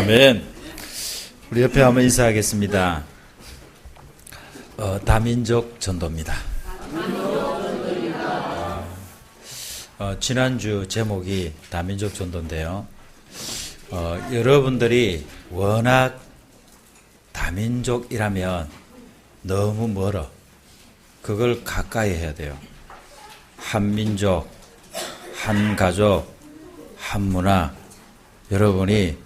아멘. 우리 옆에 한번 인사하겠습니다. 다민족 전도입니다. 지난주 제목이 다민족 전도인데요. 여러분들이 워낙 다민족이라면 너무 멀어. 그걸 가까이 해야 돼요. 한민족, 한가족, 한문화, 여러분이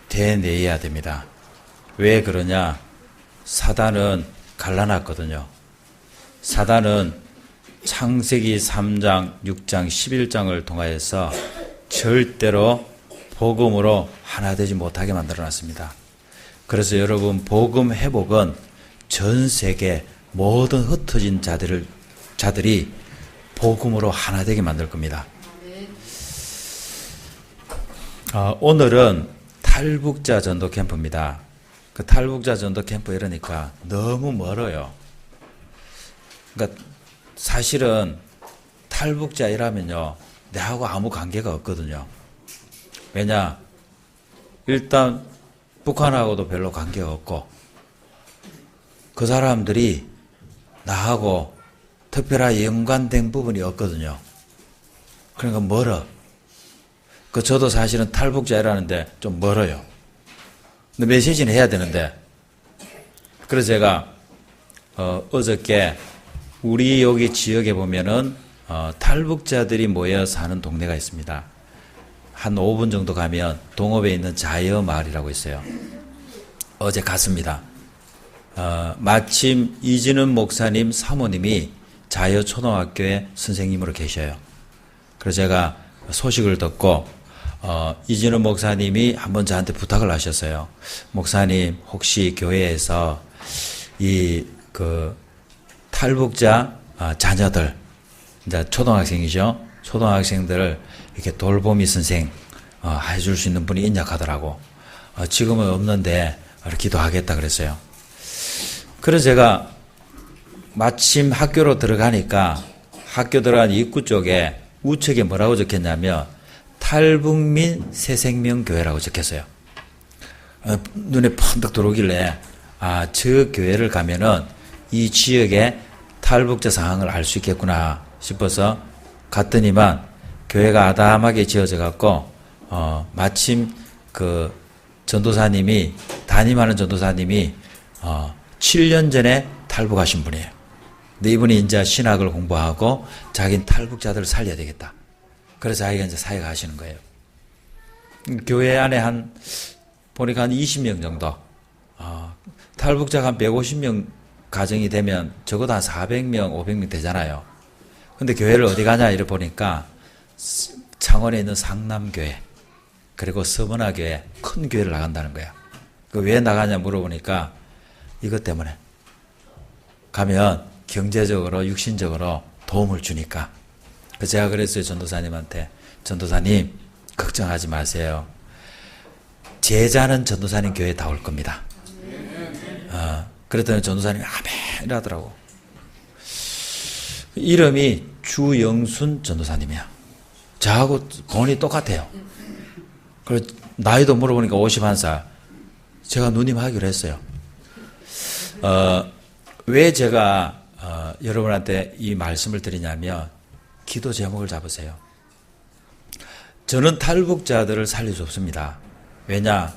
대내야 됩니다. 왜 그러냐? 사단은 갈라놨거든요. 사단은 창세기 3장, 6장, 11장을 통하여서 절대로 복음으로 하나 되지 못하게 만들어놨습니다. 그래서 여러분, 복음 회복은 전 세계 모든 흩어진 자들이 복음으로 하나 되게 만들 겁니다. 오늘은 탈북자 전도 캠프입니다. 그 탈북자 전도 캠프 이러니까 너무 멀어요. 그러니까 사실은 탈북자 이라면요, 내하고 아무 관계가 없거든요. 왜냐? 일단 북한하고도 별로 관계가 없고, 그 사람들이 나하고 특별하게 연관된 부분이 없거든요. 그러니까 멀어. 저도 사실은 탈북자라는데 좀 멀어요. 근데 메시지는 해야 되는데, 그래서 제가 어저께 우리 여기 지역에 보면은 탈북자들이 모여 사는 동네가 있습니다. 한 5분 정도 가면 동업에 있는 자여마을이라고 있어요. 어제 갔습니다. 마침 이진은 목사님 사모님이 자여초등학교의 선생님으로 계셔요. 그래서 제가 소식을 듣고 이진은 목사님이 한번 저한테 부탁을 하셨어요. 목사님, 혹시 교회에서 탈북자 자녀들, 이제 초등학생이죠. 초등학생들을 이렇게 돌보미 선생 해줄 수 있는 분이 있냐 하더라고. 지금은 없는데 기도하겠다 그랬어요. 그래서 제가 마침 학교로 들어가니까 학교 들어간 입구 쪽에 우측에 뭐라고 적혔냐면 탈북민 새생명교회라고 적혔어요. 눈에 펀뜩 들어오길래 저 교회를 가면은 이 지역의 탈북자 상황을 알 수 있겠구나 싶어서 갔더니만 교회가 아담하게 지어져 갖고 마침 그 전도사님이 담임하는 전도사님이 7년 전에 탈북하신 분이에요. 근데 이분이 이제 신학을 공부하고 자기는 탈북자들을 살려야 되겠다. 그래서 자기가 이제 사역을 하시는 거예요. 교회 안에 보니까 한 20명 정도. 탈북자가 한 150명 가정이 되면 적어도 한 400명, 500명 되잖아요. 근데 교회를 어디 가냐 이래 보니까 창원에 있는 상남교회, 그리고 서문화교회, 큰 교회를 나간다는 거야. 왜 나가냐 물어보니까 이것 때문에. 가면 경제적으로, 육신적으로 도움을 주니까. 제가 그랬어요, 전도사님한테. 전도사님, 걱정하지 마세요. 제자는 전도사님 교회에 다 올 겁니다. 그랬더니 전도사님이 아멘 이러더라고. 이름이 주영순 전도사님이야. 저하고 본이 똑같아요. 그래서 나이도 물어보니까 51살. 제가 누님 하기로 했어요. 왜 제가 여러분한테 이 말씀을 드리냐면, 기도 제목을 잡으세요. 저는 탈북자들을 살릴 수 없습니다. 왜냐?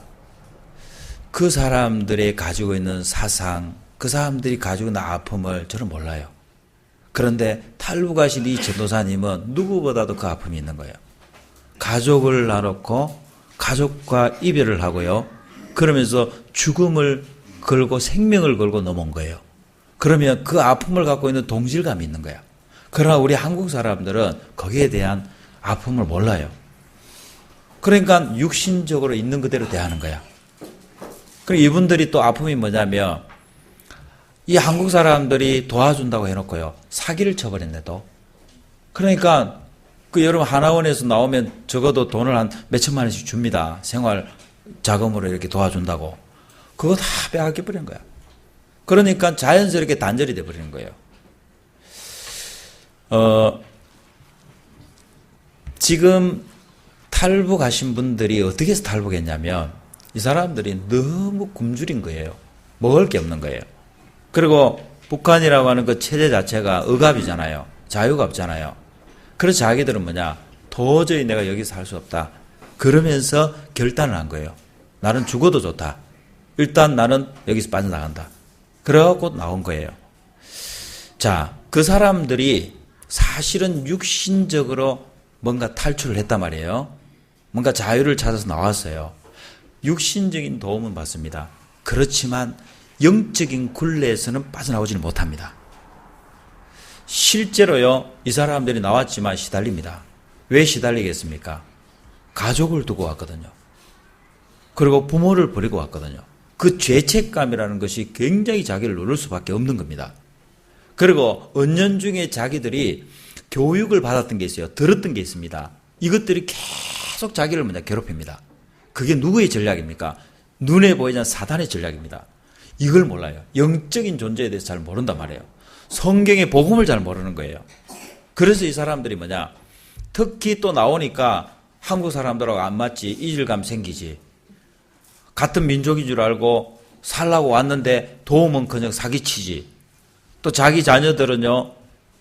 그 사람들이 가지고 있는 사상, 그 사람들이 가지고 있는 아픔을 저는 몰라요. 그런데 탈북하신 이 전도사님은 누구보다도 그 아픔이 있는 거예요. 가족을 나놓고 가족과 이별을 하고요. 그러면서 죽음을 걸고 생명을 걸고 넘어온 거예요. 그러면 그 아픔을 갖고 있는 동질감이 있는 거야. 그러나 우리 한국 사람들은 거기에 대한 아픔을 몰라요. 그러니까 육신적으로 있는 그대로 대하는 거야. 그럼 이분들이 또 아픔이 뭐냐면, 이 한국 사람들이 도와준다고 해놓고요, 사기를 쳐버렸네 또. 그러니까 여러분 하나원에서 나오면 적어도 돈을 한 몇천만 원씩 줍니다. 생활 자금으로 이렇게 도와준다고. 그거 다 빼앗겨버린 거야. 그러니까 자연스럽게 단절이 돼버리는 거예요. 지금 탈북하신 분들이 어떻게 해서 탈북했냐면, 이 사람들이 너무 굶주린 거예요. 먹을 게 없는 거예요. 그리고 북한이라고 하는 그 체제 자체가 억압이잖아요. 자유가 없잖아요. 그래서 자기들은 뭐냐, 도저히 내가 여기 살 수 없다. 그러면서 결단을 한 거예요. 나는 죽어도 좋다. 일단 나는 여기서 빠져나간다. 그래갖고 나온 거예요. 자, 그 사람들이 사실은 육신적으로 뭔가 탈출을 했단 말이에요. 뭔가 자유를 찾아서 나왔어요. 육신적인 도움은 받습니다. 그렇지만 영적인 굴레에서는 빠져나오지는 못합니다. 실제로요, 이 사람들이 나왔지만 시달립니다. 왜 시달리겠습니까? 가족을 두고 왔거든요. 그리고 부모를 버리고 왔거든요. 그 죄책감이라는 것이 굉장히 자기를 누를 수밖에 없는 겁니다. 그리고 은연중에 자기들이 교육을 받았던 게 있어요. 들었던 게 있습니다. 이것들이 계속 자기를 뭐냐 괴롭힙니다. 그게 누구의 전략입니까? 눈에 보이지 않는 사단의 전략입니다. 이걸 몰라요. 영적인 존재에 대해서 잘 모른단 말이에요. 성경의 복음을 잘 모르는 거예요. 그래서 이 사람들이 뭐냐, 특히 또 나오니까 한국 사람들하고 안 맞지, 이질감 생기지. 같은 민족인 줄 알고 살라고 왔는데 도움은커녕 사기치지. 또 자기 자녀들은요,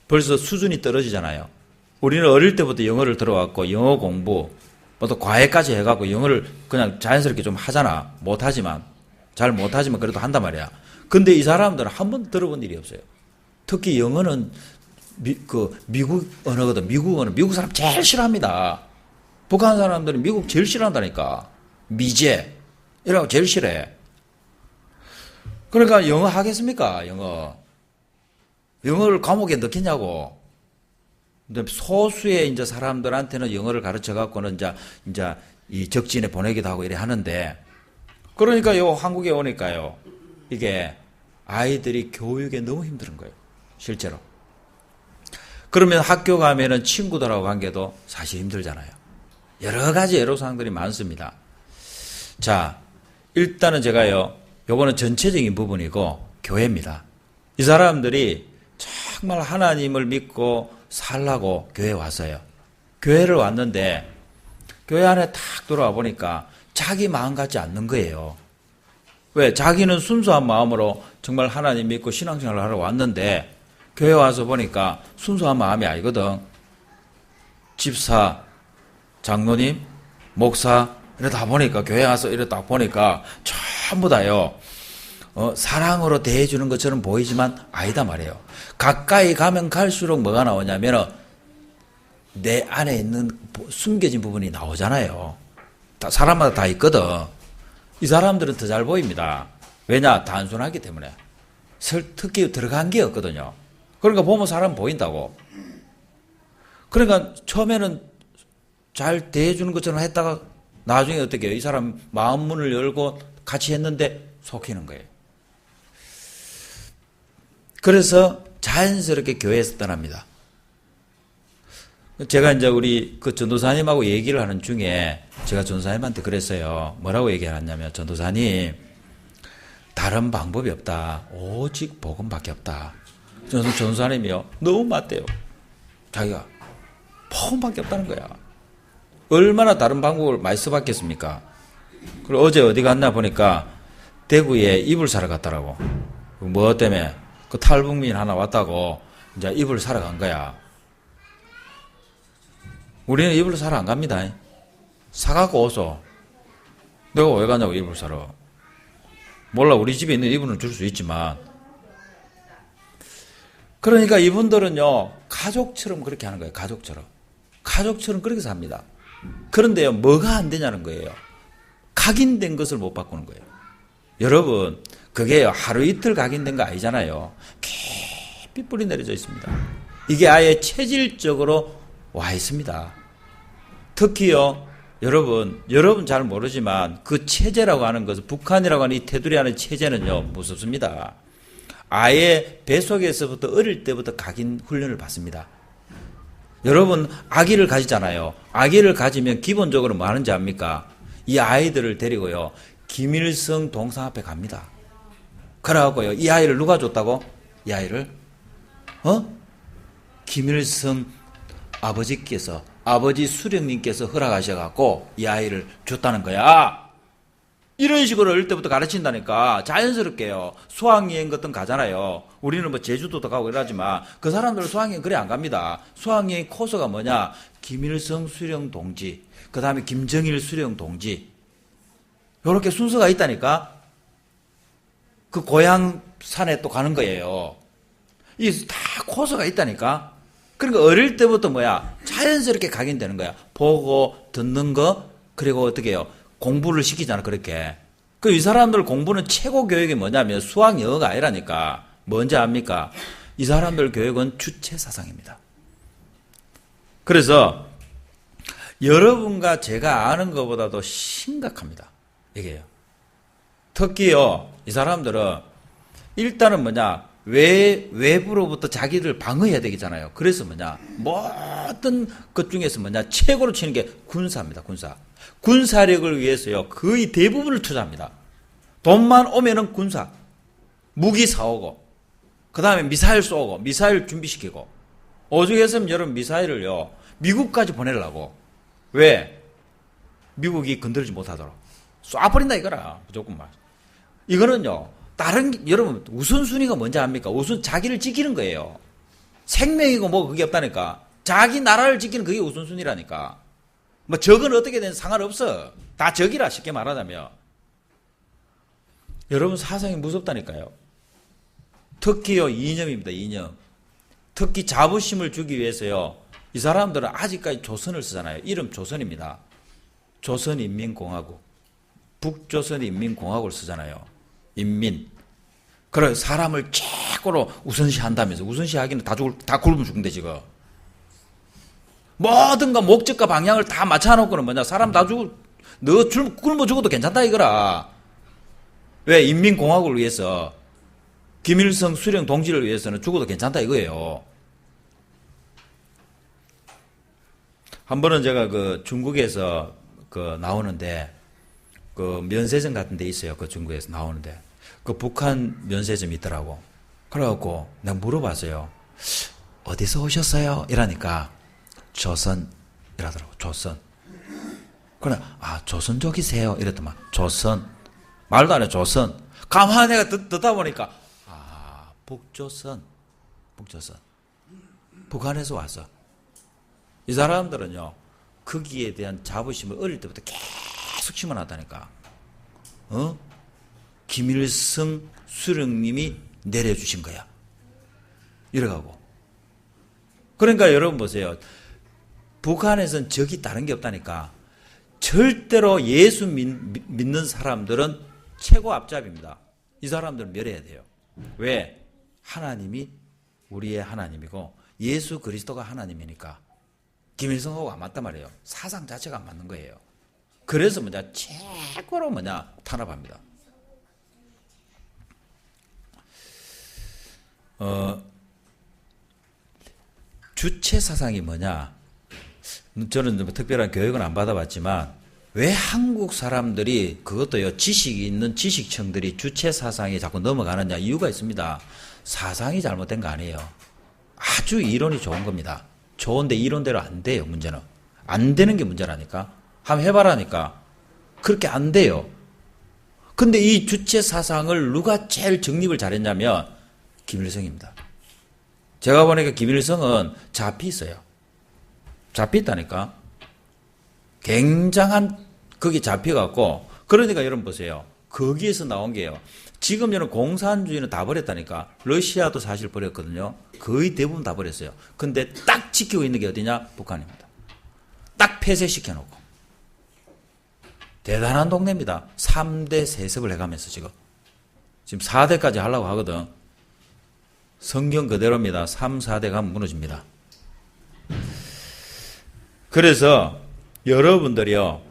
벌써 수준이 떨어지잖아요. 우리는 어릴 때부터 영어를 들어왔고 영어 공부, 또 과외까지 해갖고 영어를 그냥 자연스럽게 좀 하잖아. 못하지만, 잘 못하지만 그래도 한단 말이야. 근데 이 사람들은 한 번도 들어본 일이 없어요. 특히 영어는 미국 언어거든. 미국 언어. 미국 사람 제일 싫어합니다. 북한 사람들은 미국 제일 싫어한다니까. 미제. 이라고 제일 싫어해. 그러니까 영어 하겠습니까? 영어를 과목에 넣겠냐고. 근데 소수의 이제 사람들한테는 영어를 가르쳐 갖고는 이제 이 적진에 보내기도 하고 이래 하는데, 그러니까 한국에 오니까요, 이게 아이들이 교육에 너무 힘든 거예요. 실제로. 그러면 학교 가면은 친구들하고 관계도 사실 힘들잖아요. 여러 가지 애로사항들이 많습니다. 자, 일단은 제가요, 요거는 전체적인 부분이고 교회입니다. 이 사람들이 정말 하나님을 믿고 살라고 교회에 왔어요. 교회를 왔는데 교회 안에 탁 들어와 보니까 자기 마음 같지 않는 거예요. 왜? 자기는 순수한 마음으로 정말 하나님 믿고 신앙생활을 하러 왔는데 교회 와서 보니까 순수한 마음이 아니거든. 집사, 장로님, 목사 이러다 보니까 교회 와서 이래 딱 보니까 전부 다요. 사랑으로 대해주는 것처럼 보이지만 아니다 말이에요. 가까이 가면 갈수록 뭐가 나오냐면 내 안에 있는 숨겨진 부분이 나오잖아요. 사람마다 다 있거든. 이 사람들은 더 잘 보입니다. 왜냐? 단순하기 때문에. 특히 들어간 게 없거든요. 그러니까 보면 사람 보인다고. 그러니까 처음에는 잘 대해주는 것처럼 했다가 나중에 어떻게 해요? 이 사람 마음 문을 열고 같이 했는데 속이는 거예요. 그래서 자연스럽게 교회에서 떠납니다. 제가 이제 우리 그 전도사님하고 얘기를 하는 중에 제가 전도사님한테 그랬어요. 뭐라고 얘기하냐면, 전도사님, 다른 방법이 없다. 오직 복음밖에 없다. 전도사님이요. 너무 맞대요. 자기가 복음밖에 없다는 거야. 얼마나 다른 방법을 많이 써봤겠습니까? 그리고 어제 어디 갔나 보니까 대구에 이불 사러 갔더라고. 뭐 때문에? 그 탈북민 하나 왔다고 이제 이불 사러 간 거야. 우리는 이불 사러 안 갑니다. 사갖고 오소. 내가 왜 가냐고, 이불 사러. 몰라, 우리 집에 있는 이불은 줄 수 있지만. 그러니까 이분들은요, 가족처럼 그렇게 하는 거예요. 가족처럼 그렇게 삽니다. 그런데요, 뭐가 안 되냐는 거예요. 각인된 것을 못 바꾸는 거예요. 여러분, 그게요, 하루 이틀 각인된 거 아니잖아요. 깊이 뿌리 내려져 있습니다. 이게 아예 체질적으로 와 있습니다. 특히요, 여러분 잘 모르지만 그 체제라고 하는 것은, 북한이라고 하는 이 테두리 안의 체제는요, 무섭습니다. 아예 뱃속에서부터 어릴 때부터 각인 훈련을 받습니다. 여러분, 아기를 가지잖아요. 아기를 가지면 기본적으로 뭐 하는지 압니까? 이 아이들을 데리고요, 김일성 동상 앞에 갑니다. 그래갖고요, 이 아이를 누가 줬다고? 이 아이를? 김일성 아버지 수령님께서 허락하셔갖고 이 아이를 줬다는 거야. 이런 식으로 어릴 때부터 가르친다니까 자연스럽게요. 수학여행 같은 거 가잖아요. 우리는 뭐 제주도도 가고 이러지만 그 사람들은 수학여행 그래 안 갑니다. 수학여행 코스가 뭐냐? 김일성 수령 동지, 그 다음에 김정일 수령 동지, 이렇게 순서가 있다니까. 그 고향 산에 또 가는 거예요. 이 다 코스가 있다니까. 그러니까 어릴 때부터 뭐야? 자연스럽게 가긴 되는 거야. 보고 듣는 거, 그리고 어떻게 해요? 공부를 시키잖아, 그렇게. 그 이 사람들 공부는 최고 교육이 뭐냐면 수학 영어가 아니라니까. 뭔지 압니까? 이 사람들 교육은 주체 사상입니다. 그래서 여러분과 제가 아는 것보다도 심각합니다. 이게요. 특히요, 이 사람들은 일단은 뭐냐, 외부로부터 자기를 방어해야 되겠잖아요. 그래서 뭐냐, 모든 것 중에서 뭐냐, 최고로 치는 게 군사입니다, 군사. 군사력을 위해서요, 거의 대부분을 투자합니다. 돈만 오면은 군사. 무기 사오고, 그 다음에 미사일 쏘고, 미사일 준비시키고, 오죽했으면 여러분 미사일을요, 미국까지 보내려고. 왜? 미국이 건드리지 못하도록. 쏴버린다 이거라, 무조건만. 이거는요, 여러분, 우선순위가 뭔지 압니까? 우선 자기를 지키는 거예요. 생명이고 뭐 그게 없다니까. 자기 나라를 지키는 그게 우선순위라니까. 뭐 적은 어떻게 되든 상관없어. 다 적이라, 쉽게 말하자면. 여러분 사상이 무섭다니까요. 특히요, 이념입니다, 이념. 특히 자부심을 주기 위해서요, 이 사람들은 아직까지 조선을 쓰잖아요. 이름 조선입니다. 조선인민공화국. 북조선인민공화국을 쓰잖아요. 인민. 그래, 사람을 최고로 우선시한다면서. 우선시하기는 다 굶어 죽는데, 지금. 뭐든가 목적과 방향을 다 맞춰놓고는 뭐냐, 사람 다 굶어 죽어도 괜찮다 이거라. 왜? 인민공화국을 위해서, 김일성 수령 동지를 위해서는 죽어도 괜찮다 이거예요. 한 번은 제가 그 중국에서 그 나오는데, 그 면세점 같은 데 있어요. 그 중국에서 나오는데. 그 북한 면세점이 있더라고. 그래갖고 내가 물어봤어요. 어디서 오셨어요? 이러니까 조선 이러더라고. 조선. 그래, 조선족이세요? 이랬더만. 조선. 말도 안 해, 조선. 가만히 내가 듣다 보니까, 북조선. 북조선. 북한에서 왔어. 이 사람들은요, 거기에 대한 자부심을 어릴 때부터 계속 심어놨다니까. 김일성 수령님이 내려주신 거야. 이래가고. 그러니까 여러분 보세요. 북한에선 적이 다른 게 없다니까. 절대로 예수 믿는 사람들은 최고 앞잡입니다. 이 사람들은 멸해야 돼요. 왜? 하나님이 우리의 하나님이고 예수 그리스도가 하나님이니까 김일성하고 안 맞단 말이에요. 사상 자체가 안 맞는 거예요. 그래서 최고로 탄압합니다. 주체 사상이 뭐냐? 저는 특별한 교육은 안 받아봤지만 왜 한국 사람들이 그것도요, 지식이 있는 지식층들이 주체 사상에 자꾸 넘어가느냐? 이유가 있습니다. 사상이 잘못된 거 아니에요. 아주 이론이 좋은 겁니다. 좋은데 이론대로 안 돼요, 문제는. 안 되는 게 문제라니까. 한번 해봐라니까. 그렇게 안 돼요. 근데 이 주체 사상을 누가 제일 정립을 잘했냐면 김일성입니다. 제가 보니까 김일성은 잡히 있어요. 잡히 있다니까. 굉장한 거기 잡혀갖고, 그러니까 여러분 보세요. 거기에서 나온 게요. 지금 여러분 공산주의는 다 버렸다니까. 러시아도 사실 버렸거든요. 거의 대부분 다 버렸어요. 근데 딱 지키고 있는 게 어디냐? 북한입니다. 딱 폐쇄시켜놓고. 대단한 동네입니다. 3대 세습을 해가면서 지금 4대까지 하려고 하거든. 성경 그대로입니다. 3, 4대 가면 무너집니다. 그래서 여러분들이요,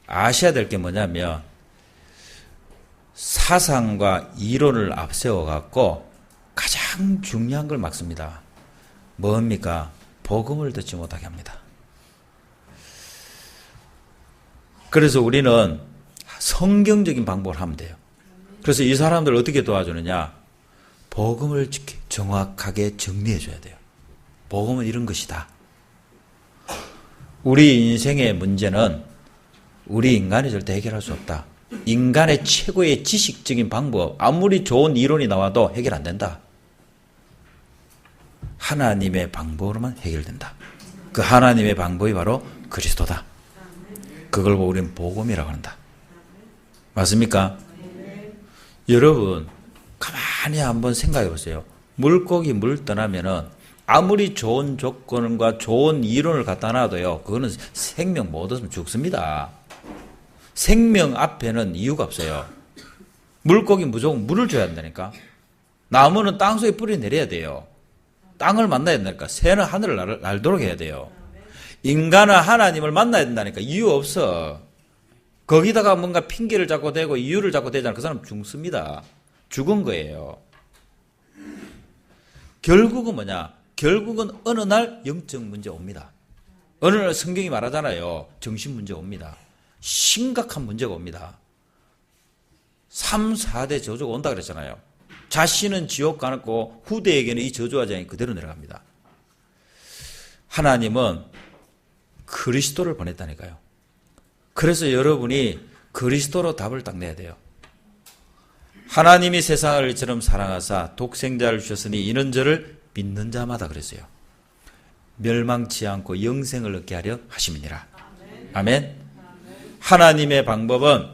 아셔야 될 게 뭐냐면 사상과 이론을 앞세워 갖고 가장 중요한 걸 막습니다. 뭡니까? 복음을 듣지 못하게 합니다. 그래서 우리는 성경적인 방법을 하면 돼요. 그래서 이 사람들 어떻게 도와주느냐? 복음을 정확하게 정리해 줘야 돼요. 복음은 이런 것이다. 우리 인생의 문제는 우리 인간이 절대 해결할 수 없다. 인간의 최고의 지식적인 방법, 아무리 좋은 이론이 나와도 해결 안 된다. 하나님의 방법으로만 해결된다. 그 하나님의 방법이 바로 그리스도다. 그걸 보고 우리는 복음이라고 한다. 맞습니까? 여러분, 가만히 한번 생각해 보세요. 물고기 물 떠나면은 아무리 좋은 조건과 좋은 이론을 갖다 놔도요, 그거는 생명 못 얻으면 죽습니다. 생명 앞에는 이유가 없어요. 물고기 무조건 물을 줘야 한다니까. 나무는 땅속에 뿌리 내려야 돼요. 땅을 만나야 된다니까. 새는 하늘을 날도록 해야 돼요. 인간은 하나님을 만나야 된다니까. 이유 없어. 거기다가 뭔가 핑계를 잡고 대고 이유를 잡고 대잖아. 그 사람 죽습니다. 죽은 거예요. 결국은 뭐냐? 결국은 어느 날 영적 문제 옵니다. 어느 날 성경이 말하잖아요. 정신 문제 옵니다. 심각한 문제가 옵니다. 3, 4대 저주가 온다 그랬잖아요. 자신은 지옥 가고 후대에게는 이 저주와 재앙이 그대로 내려갑니다. 하나님은 그리스도를 보냈다니까요. 그래서 여러분이 그리스도로 답을 딱 내야 돼요. 하나님이 세상을 이처럼 사랑하사 독생자를 주셨으니 이는 저를 믿는 자마다 그랬어요. 멸망치 않고 영생을 얻게 하려 하심이니라. 아멘. 하나님의 방법은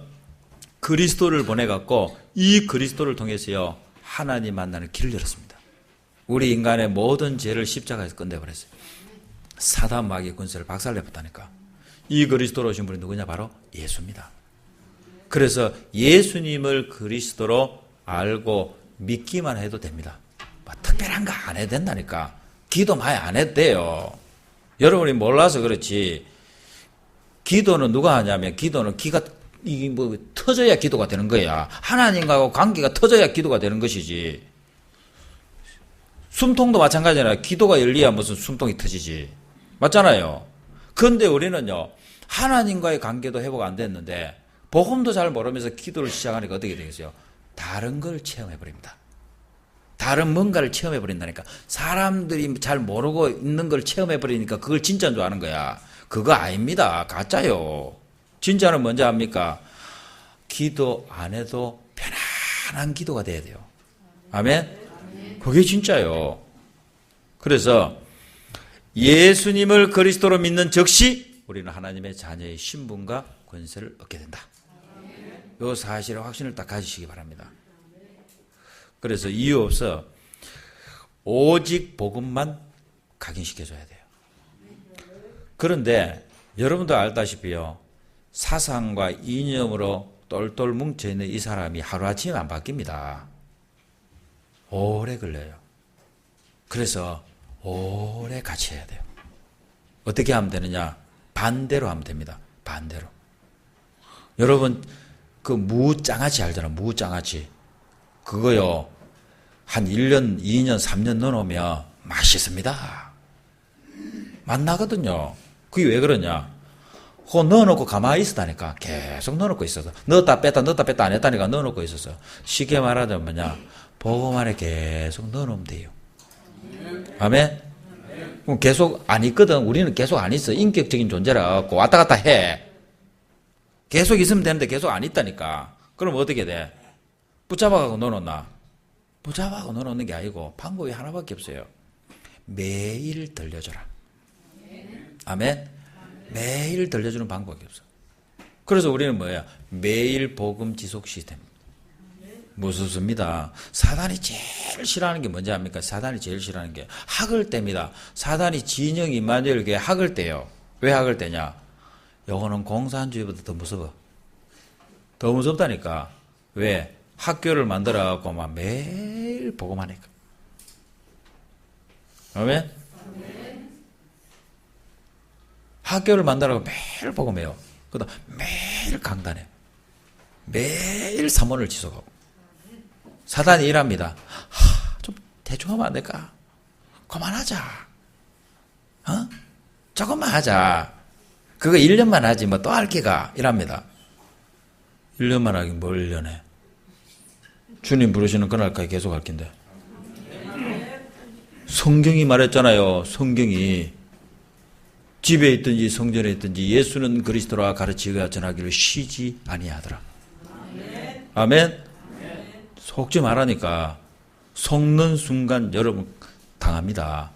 그리스도를 보내갖고 이 그리스도를 통해서요, 하나님 만나는 길을 열었습니다. 우리 인간의 모든 죄를 십자가에서 끝내버렸어요. 사단 마귀의 권세를 박살내버렸다니까. 이 그리스도로 오신 분이 누구냐? 바로 예수입니다. 그래서 예수님을 그리스도로 알고 믿기만 해도 됩니다. 뭐 특별한 거 안 해도 된다니까. 기도 많이 안 해도 돼요. 여러분이 몰라서 그렇지. 기도는 누가 하냐면, 기도는 기가 이게 뭐 터져야 기도가 되는 거야. 하나님과의 관계가 터져야 기도가 되는 것이지. 숨통도 마찬가지잖아요. 기도가 열려야 무슨 숨통이 터지지. 맞잖아요. 그런데 우리는요, 하나님과의 관계도 회복 안 됐는데 복음도 잘 모르면서 기도를 시작하니까 어떻게 되겠어요? 다른 걸 체험해버립니다. 다른 뭔가를 체험해버린다니까. 사람들이 잘 모르고 있는 걸 체험해버리니까 그걸 진짜인 줄 아는 거야. 그거 아닙니다. 가짜요. 진짜는 뭔지 압니까? 기도 안 해도 편안한 기도가 돼야 돼요. 아멘? 그게 진짜요. 그래서 예수님을 그리스도로 믿는 즉시 우리는 하나님의 자녀의 신분과 권세를 얻게 된다. 이 사실의 확신을 딱 가지시기 바랍니다. 그래서 이유 없어 오직 복음만 각인시켜줘야 돼요. 그런데 여러분도 알다시피요, 사상과 이념으로 똘똘 뭉쳐있는 이 사람이 하루아침에 안 바뀝니다. 오래 걸려요. 그래서 오래 같이 해야 돼요. 어떻게 하면 되느냐? 반대로 하면 됩니다. 반대로. 여러분 그 무장아찌 알잖아요. 무장아찌. 그거요, 한 1년, 2년, 3년 넣어놓으면 맛있습니다. 맛나거든요. 그게 왜 그러냐? 그거 넣어놓고 가만히 있었다니까. 계속 넣어놓고 있어서. 넣었다 뺐다 안 했다니까 넣어놓고 있어서. 쉽게 말하자면 뭐냐? 복음 안에 계속 넣어놓으면 돼요. 아멘? 그럼 계속 안 있거든. 우리는 계속 안 있어. 인격적인 존재라 갖고 왔다 갔다 해. 계속 있으면 되는데 계속 안 있다니까. 그럼 어떻게 돼? 붙잡아가고 넣어놓나? 붙잡아가고 넣어놓는 게 아니고 방법이 하나밖에 없어요. 매일 들려줘라. 아멘? 매일 들려주는 방법이 없어. 그래서 우리는 뭐야? 매일 복음 지속 시스템. 무섭습니다. 사단이 제일 싫어하는 게 뭔지 압니까? 사단이 제일 싫어하는 게 학을 뗍니다. 사단이 진영 임마누엘 교회 학을 떼요. 왜 학을 떼냐? 요거는 공산주의보다 더 무서워. 더 무섭다니까. 왜? 학교를 만들어갖고 막 매일 복음하니까. 아멘? 학교를 만들어갖고 매일 복음해요. 그다음 매일 강단해. 매일 사모를 지속하고. 사단이 일합니다. 좀 대충 하면 안 될까? 그만하자. 조금만 하자. 그거 1년만 하지 뭐 또 할 기가 이랍니다. 1년만 하긴 뭘 1년에. 주님 부르시는 그날까지 계속 할 긴데. 성경이 말했잖아요. 성경이. 집에 있든지 성전에 있든지 예수는 그리스도라 가르치고 전하기를 쉬지 아니하더라. 아멘. 속지 말라니까. 속는 순간 여러분 당합니다.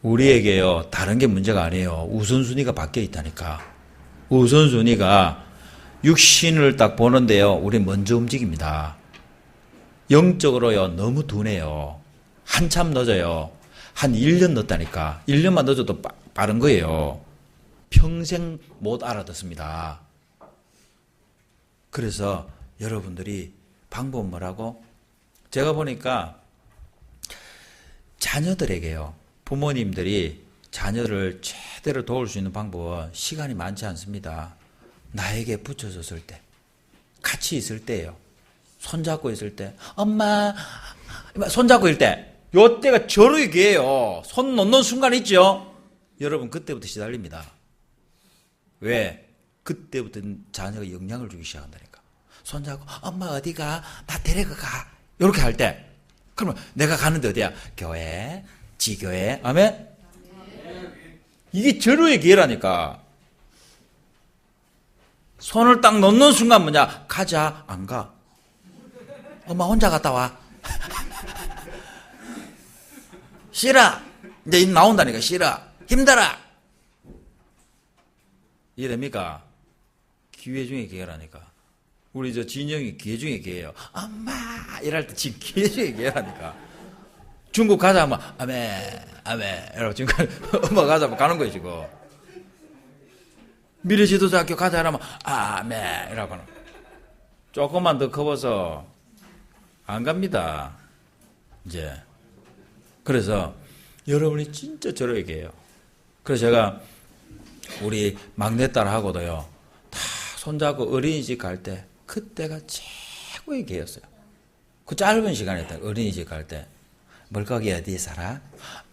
우리에게요, 다른 게 문제가 아니에요. 우선순위가 바뀌어 있다니까. 우선순위가 육신을 딱 보는데요, 우리 먼저 움직입니다. 영적으로요, 너무 둔해요. 한참 늦어요. 한 1년 늦다니까. 1년만 늦어도 빠른 거예요. 평생 못 알아듣습니다. 그래서 여러분들이 방법은 뭐라고? 제가 보니까 자녀들에게요, 부모님들이 자녀를 제대로 도울 수 있는 방법은 시간이 많지 않습니다. 나에게 붙여졌을 때, 같이 있을 때예요. 손잡고 있을 때, 엄마, 손잡고 있을 때, 요때가 저르게 귀해요. 손 놓는 순간 있죠? 여러분, 그때부터 시달립니다. 왜? 그때부터 자녀가 영향을 주기 시작한다니까. 손잡고, 엄마 어디가? 나 데려가. 이렇게 할 때, 그러면 내가 가는데 어디야? 교회, 지교회, 아멘? 이게 절호의 기회라니까. 손을 딱 놓는 순간 뭐냐? 가자, 안 가. 엄마 혼자 갔다 와. 싫어. 이제 나온다니까. 싫어. 힘들어. 이해됩니까? 기회 중에 기회라니까. 우리 저 진영이 기회 중에 기회예요. 엄마 이럴 때 지금 기회 중에 기회라니까. 중국 가자 하면 아멘 아멘 이러고 지금 엄마 가자 하면 가는 거예요 지금. 미래지도자학교 가자 하면 아멘 이러고 가는. 조금만 더 커봐서 안 갑니다 이제. 그래서 여러분이 진짜 저러 얘기해요. 그래서 제가 우리 막내딸하고도요 다 손잡고 어린이집 갈 때 그때가 최고의 기회였어요. 그 짧은 시간에 어린이집 갈 때 물고기 어디에 살아?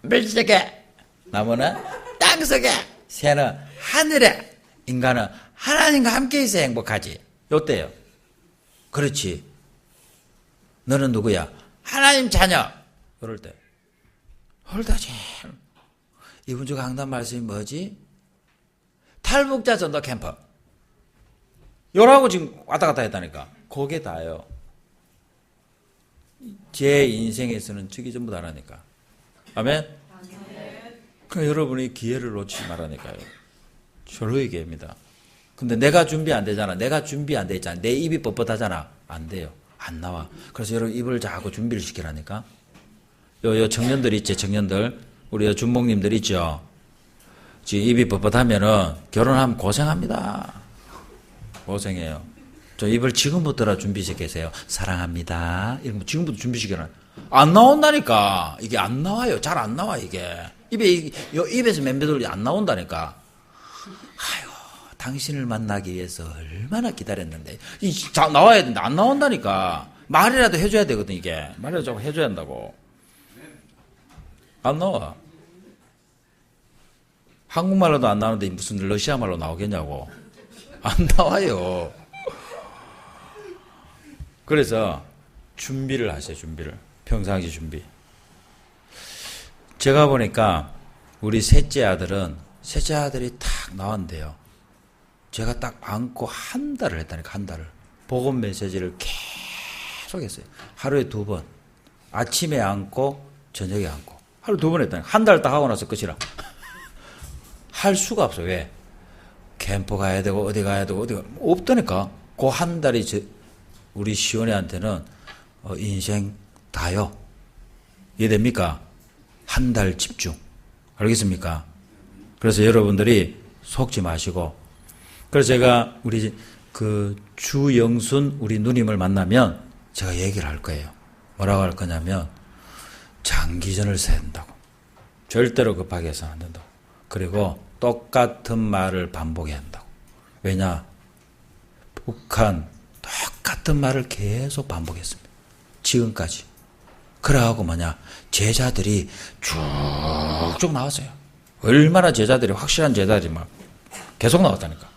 물속에, 나무는 땅속에, 새는 하늘에, 인간은 하나님과 함께 있어 행복하지. 요때요. 그렇지. 너는 누구야? 하나님 자녀. 이럴 때. 홀다지. 이번 주 강단 말씀이 뭐지? 탈북자 전도 캠프. 요라고 지금 왔다 갔다 했다니까. 그게 다예요. 제 인생에서는 저게 전부 다라니까. 아멘? 그러니까 여러분이 기회를 놓치지 말라니까요. 저로의 기회입니다. 근데 내가 준비 안 되잖아. 내가 준비 안 돼 있잖아. 내 입이 뻣뻣하잖아. 안 돼요. 안 나와. 그래서 여러분 입을 자꾸 준비를 시키라니까. 요 청년들 있지, 청년들. 우리 준목님들 있죠. 지금 입이 뻣뻣하면은 결혼하면 고생합니다. 고생해요. 저 입을 지금부터라 준비시키세요. 사랑합니다. 이런 거 지금부터 준비시켜라. 안 나온다니까. 이게 안 나와요. 잘 안 나와, 이게. 입에서 맴매돌이 안 나온다니까. 아유, 당신을 만나기 위해서 얼마나 기다렸는데. 나와야 되는데 안 나온다니까. 말이라도 해줘야 되거든, 이게. 말이라도 좀 해줘야 한다고. 안 나와. 한국말로도 안 나오는데 무슨 러시아 말로 나오겠냐고. 안 나와요. 그래서 준비를 하세요. 준비를. 평상시 준비. 제가 보니까 우리 셋째 아들이 탁 나왔는데요. 제가 딱 안고 한 달을 했다니까. 한 달을. 복음 메시지를 계속 했어요. 하루에 2번. 아침에 안고 저녁에 안고. 하루 2번 했다니까. 한 달 딱 하고 나서 끝이라. 할 수가 없어. 왜? 캠프 가야 되고 어디 가야 되고 어디가 없다니까. 그 한 달이 우리 시원이한테는 인생 다요. 이해됩니까? 한 달 집중. 알겠습니까? 그래서 여러분들이 속지 마시고. 그래서 제가 우리 그 주영순 우리 누님을 만나면 제가 얘기를 할 거예요. 뭐라고 할 거냐면 장기전을 세야 된다고. 절대로 급하게 해서는 안 된다고. 그리고 똑같은 말을 반복해야 한다고. 왜냐? 북한 똑같은 말을 계속 반복했습니다. 지금까지. 그래갖고 뭐냐? 제자들이 쭉쭉 나왔어요. 얼마나 제자들이, 확실한 제자들이 막 계속 나왔다니까.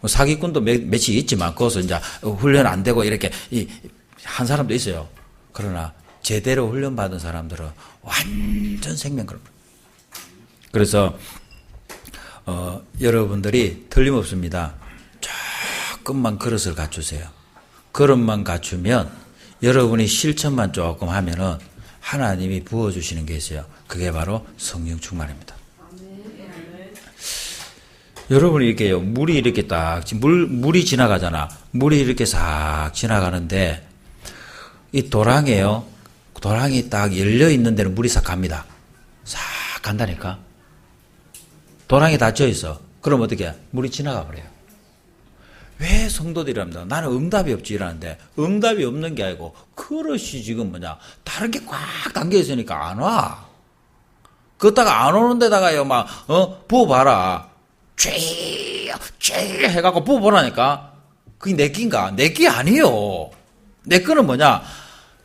사기꾼도 몇이 있지만, 거기서 이제 훈련 안 되고 이렇게 한 사람도 있어요. 그러나 제대로 훈련받은 사람들은 완전 생명그룹. 그래서 여러분들이 틀림없습니다. 조금만 그릇을 갖추세요. 그릇만 갖추면 여러분이 실천만 조금 하면은 하나님이 부어주시는 게 있어요. 그게 바로 성령 충만입니다. 여러분이 이렇게요, 물이 이렇게 딱, 물이 지나가잖아. 물이 이렇게 싹 지나가는데, 이 도랑에요, 도랑이 딱 열려있는 데는 물이 싹 갑니다. 싹 간다니까. 도랑이 닫혀 있어. 그럼 어떻게 해? 물이 지나가 버려요. 왜 성도들이랍니다. 나는 응답이 없지 이러는데, 응답이 없는 게 아니고, 그릇이 지금 뭐냐, 다른 게 꽉 담겨 있으니까 안 와. 그렇다가 안 오는 데다가요, 부어봐라. 쥐 해갖고 부어보라니까. 그게 내 끼인가? 내 끼 아니에요. 내 거는 뭐냐?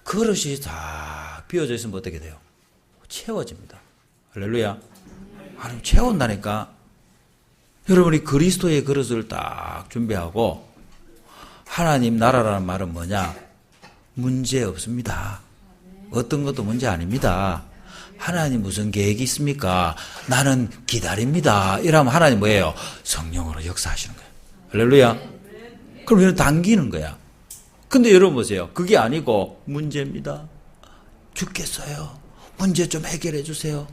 그릇이 다 비어져 있으면 어떻게 돼요? 채워집니다. 할렐루야. 하나님 채운다니까. 여러분이 그리스도의 그릇을 딱 준비하고, 하나님 나라라는 말은 뭐냐? 문제 없습니다. 어떤 것도 문제 아닙니다. 하나님 무슨 계획이 있습니까? 나는 기다립니다. 이러면 하나님 뭐예요? 성령으로 역사하시는 거예요. 할렐루야. 그럼 이건 당기는 거야. 근데 여러분 보세요. 그게 아니고 문제입니다. 죽겠어요. 문제 좀 해결해 주세요.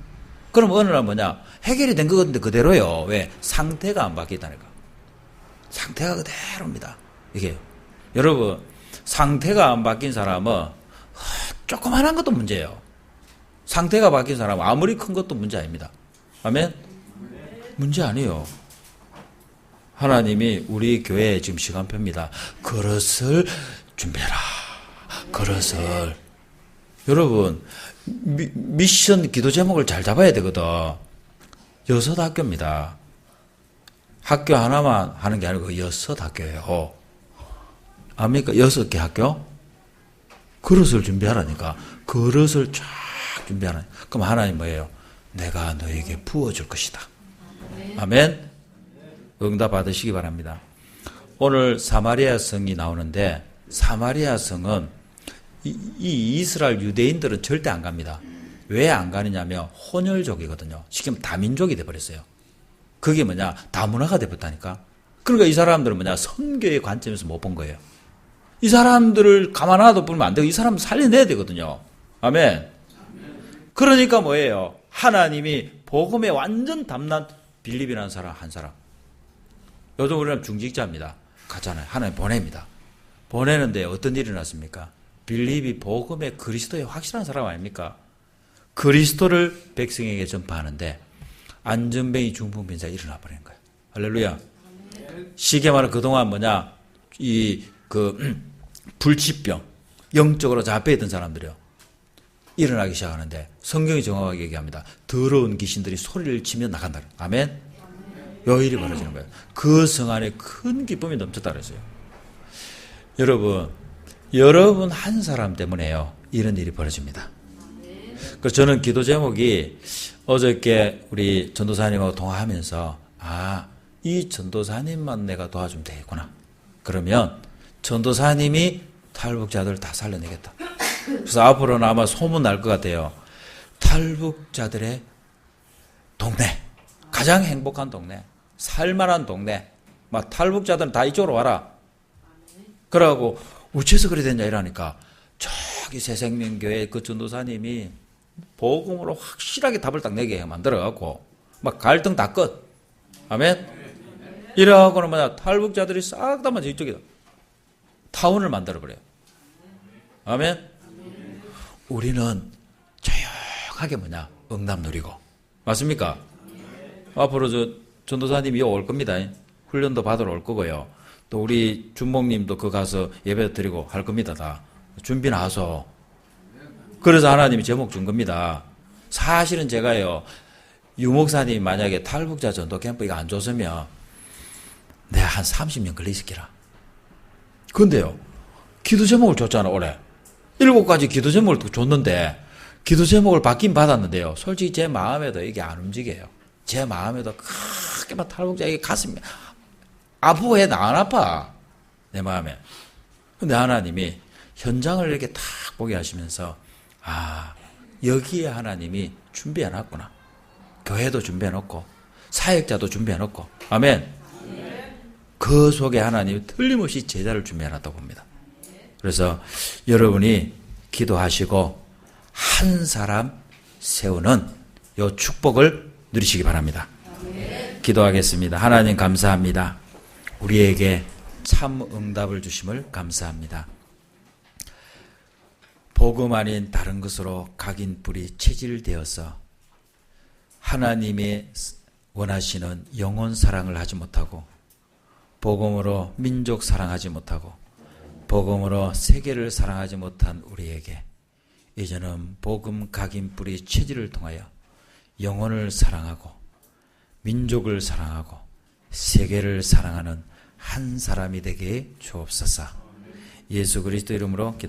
그럼 어느 날 뭐냐? 해결이 된 것 같은데 그대로요. 왜? 상태가 안 바뀌다니까. 상태가 그대로입니다. 이게 여러분 상태가 안 바뀐 사람은 조그만한 것도 문제예요. 상태가 바뀐 사람은 아무리 큰 것도 문제 아닙니다. 아멘? 문제 아니에요. 하나님이 우리 교회에 지금 시간표입니다. 그릇을 준비해라. 그릇을. 여러분 미션 기도 제목을 잘 잡아야 되거든. 6학교입니다. 학교 하나만 하는 게 아니고 6학교예요. 압니까? 6개 학교? 그릇을 준비하라니까. 그릇을 쫙 준비하라. 그럼 하나님 뭐예요? 내가 너에게 부어줄 것이다. 아멘? 응답 받으시기 바랍니다. 오늘 사마리아 성이 나오는데 사마리아 성은 이 이스라엘 유대인들은 절대 안 갑니다. 왜 안 가느냐면 혼혈족이거든요. 지금 다민족이 돼버렸어요. 그게 뭐냐? 다문화가 돼버렸다니까. 그러니까 이 사람들은 뭐냐? 선교의 관점에서 못 본 거예요. 이 사람들을 가만 놔둬 보면 안 되고 이 사람 살려내야 되거든요. 아멘. 그러니까 뭐예요? 하나님이 복음에 완전 담난 빌립이라는 사람 한 사람. 요즘 우리는 중직자입니다. 가잖아요. 하나님 보냅니다. 보내는데 어떤 일이 났습니까? 빌립이 복음에 그리스도에 확실한 사람 아닙니까? 그리스도를 백성에게 전파하는데 안전뱅이 중풍병자가 일어나 버린 거예요. 할렐루야. 쉽게 말하면 그동안 뭐냐? 불치병, 영적으로 잡혀있던 사람들이요. 일어나기 시작하는데 성경이 정확하게 얘기합니다. 더러운 귀신들이 소리를 치며 나간다. 아멘? 요 일이 벌어지는 거예요. 그 성 안에 큰 기쁨이 넘쳤다 그랬어요. 여러분 한 사람 때문에요. 이런 일이 벌어집니다. 그래서 저는 기도 제목이 어저께 우리 전도사님하고 통화하면서 이 전도사님만 내가 도와주면 되겠구나. 그러면 전도사님이 탈북자들 다 살려내겠다. 그래서 앞으로는 아마 소문 날 것 같아요. 탈북자들의 동네, 가장 행복한 동네, 살만한 동네, 막 탈북자들은 다 이쪽으로 와라. 그러고 어째서 그래 됐냐 이러니까 저기 새생명교회 그 전도사님이 복음으로 확실하게 답을 딱 내게 만들어갖고 막 갈등 다 끝. 아멘. 이래갖고는 뭐냐 탈북자들이 싹 다 먼저 이쪽이다. 타운을 만들어버려요. 아멘. 우리는 조용하게 뭐냐 응답 누리고 맞습니까? 앞으로 전도사님이 올 겁니다. 훈련도 받으러 올 거고요. 또 우리 준목님도 그 가서 예배 드리고 할 겁니다. 다 준비는 하소. 그래서 하나님이 제목 준 겁니다. 사실은 제가요 유목사님이 만약에 탈북자 전도 캠프 이거 안 줬으면 내가 한 30년 걸리시키라. 근데요 기도 제목을 줬잖아. 올해 7가지 기도 제목을 줬는데 기도 제목을 받긴 받았는데요. 솔직히 제 마음에도 이게 안 움직여요. 제 마음에도 크게만 탈북자 이게 가슴이 아프고 해. 나 안 아파. 내 마음에. 근데 하나님이 현장을 이렇게 탁 보게 하시면서 여기에 하나님이 준비해놨구나. 교회도 준비해놓고 사역자도 준비해놓고 아멘. 그 속에 하나님이 틀림없이 제자를 준비해놨다고 봅니다. 그래서 여러분이 기도하시고 한 사람 세우는 이 축복을 누리시기 바랍니다. 기도하겠습니다. 하나님 감사합니다. 우리에게 참 응답을 주심을 감사합니다. 복음 아닌 다른 것으로 각인뿔이 체질되어서 하나님이 원하시는 영혼 사랑을 하지 못하고 복음으로 민족 사랑하지 못하고 복음으로 세계를 사랑하지 못한 우리에게 이제는 복음 각인뿔이 체질을 통하여 영혼을 사랑하고 민족을 사랑하고 세계를 사랑하는 한 사람이 되게 주옵소서. 예수 그리스도 이름으로 기도합니다.